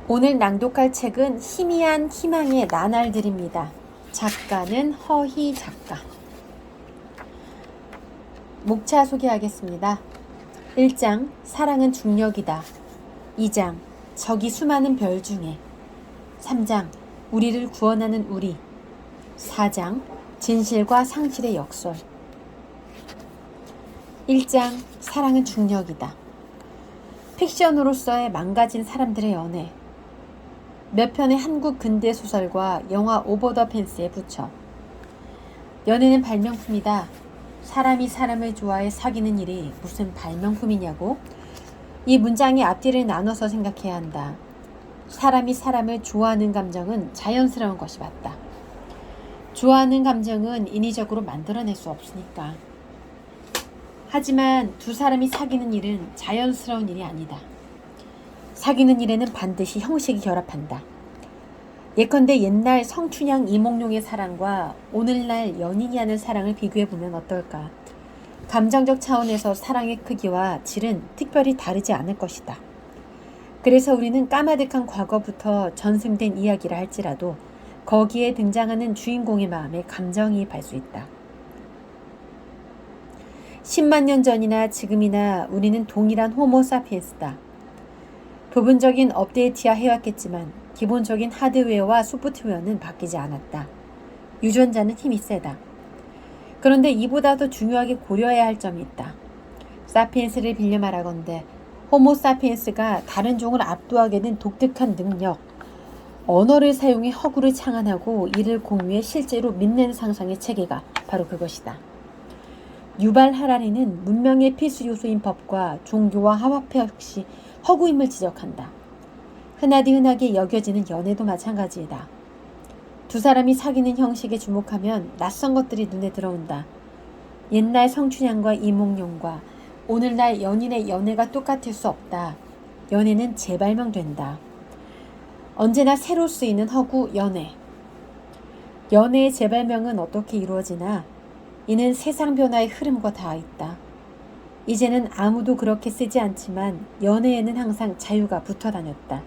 오늘 낭독할 책은 희미한 희망의 나날들입니다. 작가는 허희 작가. 목차 소개하겠습니다. 1장 사랑은 중력이다. 2장 저기 수많은 별 중에. 3장 우리를 구원하는 우리. 4장 진실과 상실의 역설. 1장 사랑은 중력이다. 픽션으로서의 망가진 사람들의 연애. 몇 편의 한국 근대 소설과 영화 오버 더 펜스에 붙여. 연애는 발명품이다. 사람이 사람을 좋아해 사귀는 일이 무슨 발명품이냐고? 이 문장의 앞뒤를 나눠서 생각해야 한다. 사람이 사람을 좋아하는 감정은 자연스러운 것이 맞다. 좋아하는 감정은 인위적으로 만들어낼 수 없으니까. 하지만 두 사람이 사귀는 일은 자연스러운 일이 아니다. 사귀는 일에는 반드시 형식이 결합한다. 예컨대 옛날 성춘향 이몽룡의 사랑과 오늘날 연인이 하는 사랑을 비교해보면 어떨까? 감정적 차원에서 사랑의 크기와 질은 특별히 다르지 않을 것이다. 그래서 우리는 까마득한 과거부터 전승된 이야기를 할지라도 거기에 등장하는 주인공의 마음에 감정이입할 수 있다. 10만 년 전이나 지금이나 우리는 동일한 호모사피엔스다. 부분적인 업데이트야 해왔겠지만 기본적인 하드웨어와 소프트웨어는 바뀌지 않았다. 유전자는 힘이 세다. 그런데 이보다 더 중요하게 고려해야 할 점이 있다. 사피엔스를 빌려 말하건대 호모사피엔스가 다른 종을 압도하게 된 독특한 능력, 언어를 사용해 허구를 창안하고 이를 공유해 실제로 믿는 상상의 체계가 바로 그것이다. 유발 하라리는 문명의 필수 요소인 법과 종교와 화합해 역시 허구임을 지적한다. 흔하게 여겨지는 연애도 마찬가지이다. 두 사람이 사귀는 형식에 주목하면 낯선 것들이 눈에 들어온다. 옛날 성춘향과 이몽룡과 오늘날 연인의 연애가 똑같을 수 없다. 연애는 재발명된다. 언제나 새로 쓰이는 허구 연애. 연애의 재발명은 어떻게 이루어지나? 이는 세상 변화의 흐름과 닿아 있다. 이제는 아무도 그렇게 쓰지 않지만 연애에는 항상 자유가 붙어 다녔다.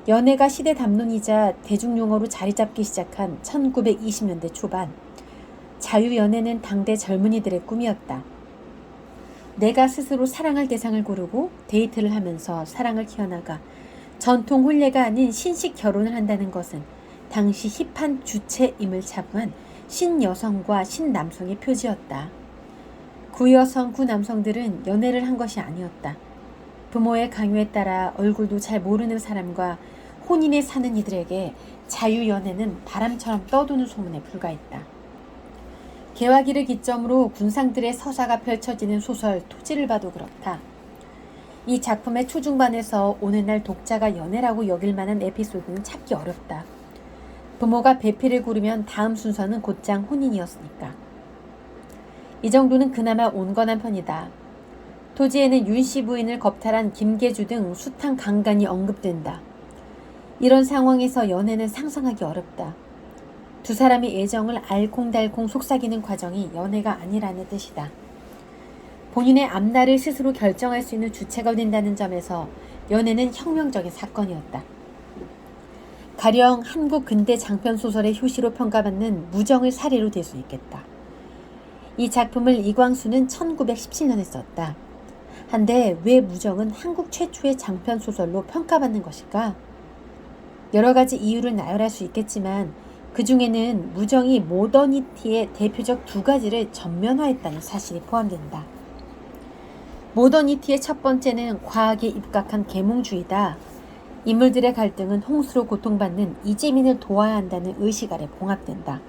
연애가 시대 담론이자 대중용어로 자리 잡기 시작한 1920년대 초반, 자유연애는 당대 젊은이들의 꿈이었다. 내가 스스로 사랑할 대상을 고르고 데이트를 하면서 사랑을 키워나가 전통 혼례가 아닌 신식 결혼을 한다는 것은 당시 힙한 주체임을 자부한 신여성과 신남성의 표지였다. 구여성, 구남성들은 연애를 한 것이 아니었다. 부모의 강요에 따라 얼굴도 잘 모르는 사람과 혼인에 사는 이들에게 자유연애는 바람처럼 떠도는 소문에 불과했다. 개화기를 기점으로 군상들의 서사가 펼쳐지는 소설 토지를 봐도 그렇다. 이 작품의 초중반에서 오늘날 독자가 연애라고 여길 만한 에피소드는 찾기 어렵다. 부모가 배필을 고르면 다음 순서는 곧장 혼인이었으니까. 이 정도는 그나마 온건한 편이다. 토지에는 윤씨 부인을 겁탈한 김계주 등 숱한 강간이 언급된다. 이런 상황에서 연애는 상상하기 어렵다. 두 사람의 애정을 알콩달콩 속삭이는 과정이 연애가 아니라는 뜻이다. 본인의 앞날을 스스로 결정할 수 있는 주체가 된다는 점에서 연애는 혁명적인 사건이었다. 가령 한국 근대 장편소설의 효시로 평가받는 무정을 사례로 들 수 있겠다. 이 작품을 이광수는 1917년에 썼다. 한데 왜 무정은 한국 최초의 장편소설로 평가받는 것일까? 여러 가지 이유를 나열할 수 있겠지만 그 중에는 무정이 모더니티의 대표적 두 가지를 전면화했다는 사실이 포함된다. 모더니티의 첫 번째는 과학에 입각한 계몽주의다. 인물들의 갈등은 홍수로 고통받는 이재민을 도와야 한다는 의식 아래 봉합된다.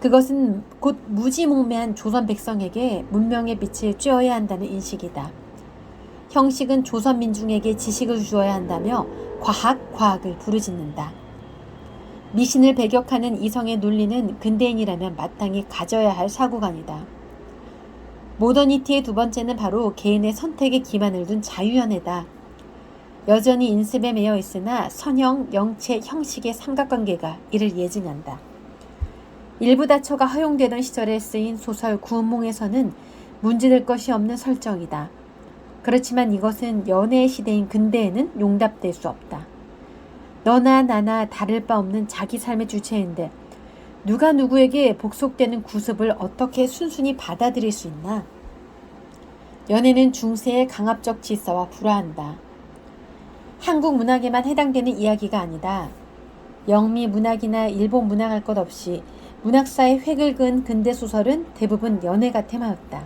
그것은 곧 무지몽매한 조선 백성에게 문명의 빛을 쬐어야 한다는 인식이다. 형식은 조선 민중에게 지식을 주어야 한다며 과학을 부르짖는다. 미신을 배격하는 이성의 논리는 근대인이라면 마땅히 가져야 할 사고관이다. 모더니티의 두 번째는 바로 개인의 선택의 기반을 둔 자유연애다. 여전히 인습에 매여 있으나 선형, 영체, 형식의 삼각관계가 이를 예증한다. 일부 다처가 허용되던 시절에 쓰인 소설 구운몽에서는 문제될 것이 없는 설정이다. 그렇지만 이것은 연애의 시대인 근대에는 용납될 수 없다. 너나 나나 다를 바 없는 자기 삶의 주체인데 누가 누구에게 복속되는 구습을 어떻게 순순히 받아들일 수 있나? 연애는 중세의 강압적 질서와 불화한다. 한국 문학에만 해당되는 이야기가 아니다. 영미 문학이나 일본 문학할 것 없이 문학사의 획을 그은 근대소설은 대부분 연애가 테마였다.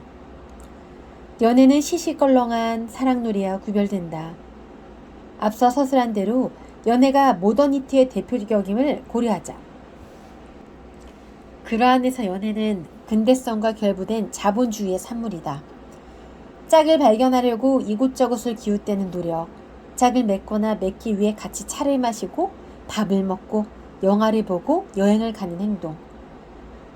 연애는 시시껄렁한 사랑놀이와 구별된다. 앞서 서술한 대로 연애가 모더니티의 대표격임을 고려하자. 그러한에서 연애는 근대성과 결부된 자본주의의 산물이다. 짝을 발견하려고 이곳저곳을 기웃대는 노력, 짝을 맺거나 맺기 위해 같이 차를 마시고 밥을 먹고 영화를 보고 여행을 가는 행동,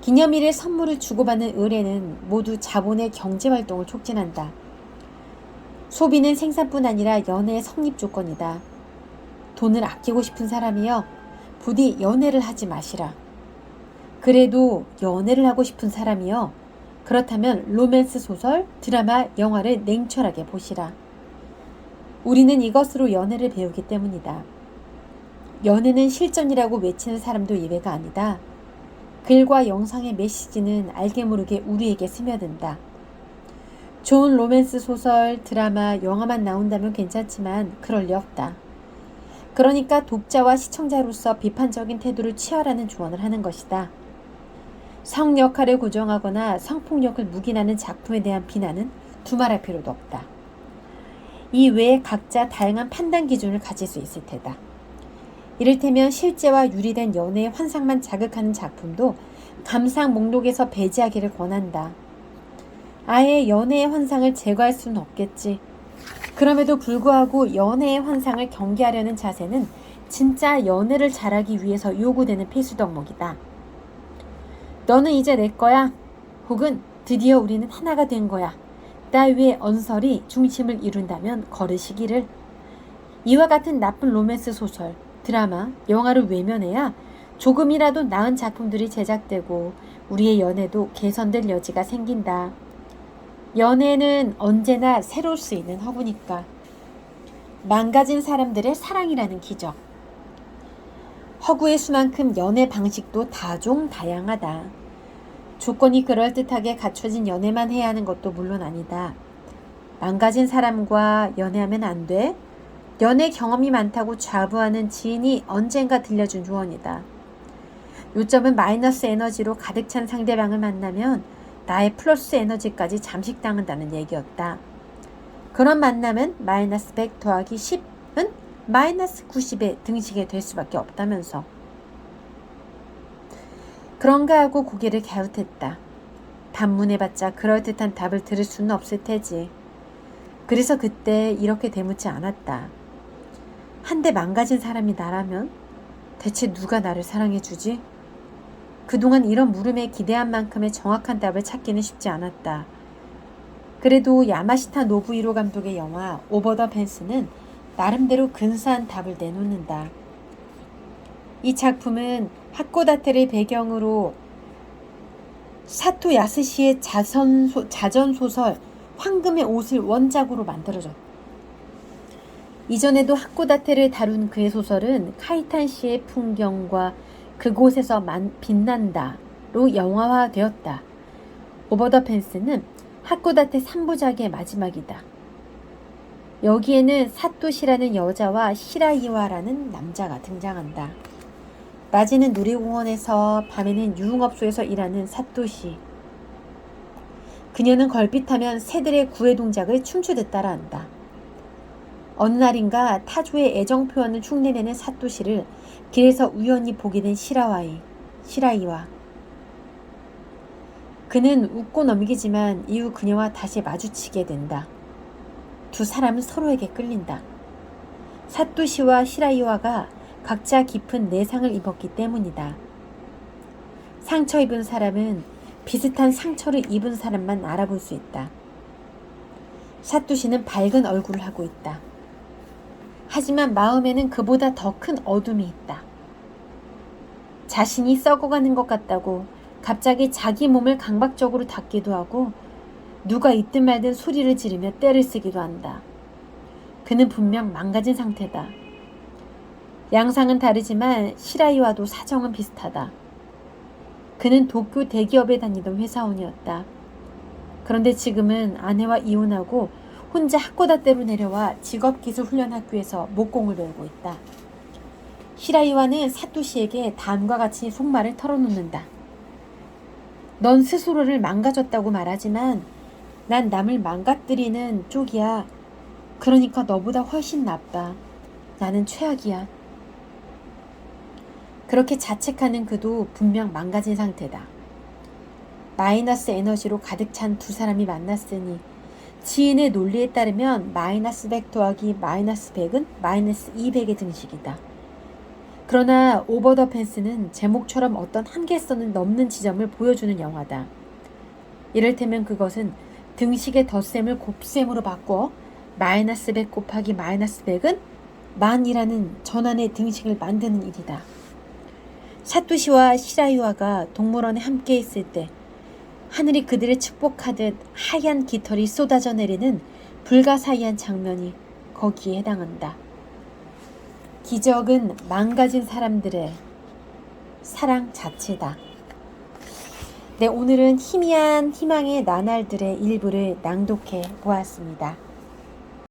기념일에 선물을 주고받는 의뢰는 모두 자본의 경제활동을 촉진한다. 소비는 생산뿐 아니라 연애의 성립 조건이다. 돈을 아끼고 싶은 사람이여 부디 연애를 하지 마시라. 그래도 연애를 하고 싶은 사람이여 그렇다면 로맨스 소설, 드라마, 영화를 냉철하게 보시라. 우리는 이것으로 연애를 배우기 때문이다. 연애는 실전이라고 외치는 사람도 예외가 아니다. 글과 영상의 메시지는 알게 모르게 우리에게 스며든다. 좋은 로맨스 소설, 드라마, 영화만 나온다면 괜찮지만 그럴 리 없다. 그러니까 독자와 시청자로서 비판적인 태도를 취하라는 조언을 하는 것이다. 성 역할을 고정하거나 성폭력을 묵인하는 작품에 대한 비난은 두말할 필요도 없다. 이 외에 각자 다양한 판단 기준을 가질 수 있을 테다. 이를테면 실제와 유리된 연애의 환상만 자극하는 작품도 감상 목록에서 배제하기를 권한다. 아예 연애의 환상을 제거할 수는 없겠지. 그럼에도 불구하고 연애의 환상을 경계하려는 자세는 진짜 연애를 잘하기 위해서 요구되는 필수 덕목이다. 너는 이제 내 거야. 혹은 드디어 우리는 하나가 된 거야. 따위의 언설이 중심을 이룬다면 거르시기를. 이와 같은 나쁜 로맨스 소설, 드라마, 영화를 외면해야 조금이라도 나은 작품들이 제작되고 우리의 연애도 개선될 여지가 생긴다. 연애는 언제나 새로 쓰이는 허구니까. 망가진 사람들의 사랑이라는 기적. 허구의 수만큼 연애 방식도 다종다양하다. 조건이 그럴듯하게 갖춰진 연애만 해야 하는 것도 물론 아니다. 망가진 사람과 연애하면 안 돼? 연애 경험이 많다고 좌부하는 지인이 언젠가 들려준 조언이다. 요점은 마이너스 에너지로 가득 찬 상대방을 만나면 나의 플러스 에너지까지 잠식당한다는 얘기였다. 그런 만남은 마이너스 100 더하기 10은 마이너스 90에 등식이 될 수밖에 없다면서. 그런가 하고 고개를 갸웃했다. 반문해봤자 그럴듯한 답을 들을 수는 없을 테지. 그래서 그때 이렇게 대묻지 않았다. 한데 망가진 사람이 나라면 대체 누가 나를 사랑해주지? 그동안 이런 물음에 기대한 만큼의 정확한 답을 찾기는 쉽지 않았다. 그래도 야마시타 노부히로 감독의 영화 오버 더 펜스는 나름대로 근사한 답을 내놓는다. 이 작품은 하코다테를 배경으로 사토 야스시의 자전소설 황금의 옷을 원작으로 만들어졌다. 이전에도 하코다테를 다룬 그의 소설은 카이탄시의 풍경과 그곳에서 빛난다로 영화화되었다. 오버 더 펜스는 하코다테 3부작의 마지막이다. 여기에는 사토시라는 여자와 시라이와라는 남자가 등장한다. 낮에는 놀이공원에서 밤에는 유흥업소에서 일하는 사토시. 그녀는 걸핏하면 새들의 구애 동작을 춤추듯 따라한다. 어느 날인가 타조의 애정 표현을 흉내내는 사토시를 길에서 우연히 보게 된 시라이와. 그는 웃고 넘기지만 이후 그녀와 다시 마주치게 된다. 두 사람은 서로에게 끌린다. 사토시와 시라이와가 각자 깊은 내상을 입었기 때문이다. 상처 입은 사람은 비슷한 상처를 입은 사람만 알아볼 수 있다. 사토시는 밝은 얼굴을 하고 있다. 하지만 마음에는 그보다 더 큰 어둠이 있다. 자신이 썩어가는 것 같다고 갑자기 자기 몸을 강박적으로 닫기도 하고 누가 있든 말든 소리를 지르며 떼를 쓰기도 한다. 그는 분명 망가진 상태다. 양상은 다르지만 시라이와도 사정은 비슷하다. 그는 도쿄 대기업에 다니던 회사원이었다. 그런데 지금은 아내와 이혼하고 혼자 하코다테로 내려와 직업기술훈련학교에서 목공을 배우고 있다. 시라이와는 사토시에게 다음과 같이 속말을 털어놓는다. 넌 스스로를 망가졌다고 말하지만 난 남을 망가뜨리는 쪽이야. 그러니까 너보다 훨씬 나빠. 나는 최악이야. 그렇게 자책하는 그도 분명 망가진 상태다. 마이너스 에너지로 가득 찬 두 사람이 만났으니 지인의 논리에 따르면 마이너스 100 더하기 마이너스 100은 마이너스 200의 등식이다. 그러나 오버 더 펜스는 제목처럼 어떤 한계선을 넘는 지점을 보여주는 영화다. 이를테면 그것은 등식의 덧셈을 곱셈으로 바꿔 마이너스 100 곱하기 마이너스 100은 만이라는 전환의 등식을 만드는 일이다. 사토시와 시라이와가 동물원에 함께 있을 때 하늘이 그들을 축복하듯 하얀 깃털이 쏟아져 내리는 불가사의한 장면이 거기에 해당한다. 기적은 망가진 사람들의 사랑 자체다. 네, 오늘은 희미한 희망의 나날들의 일부를 낭독해 보았습니다.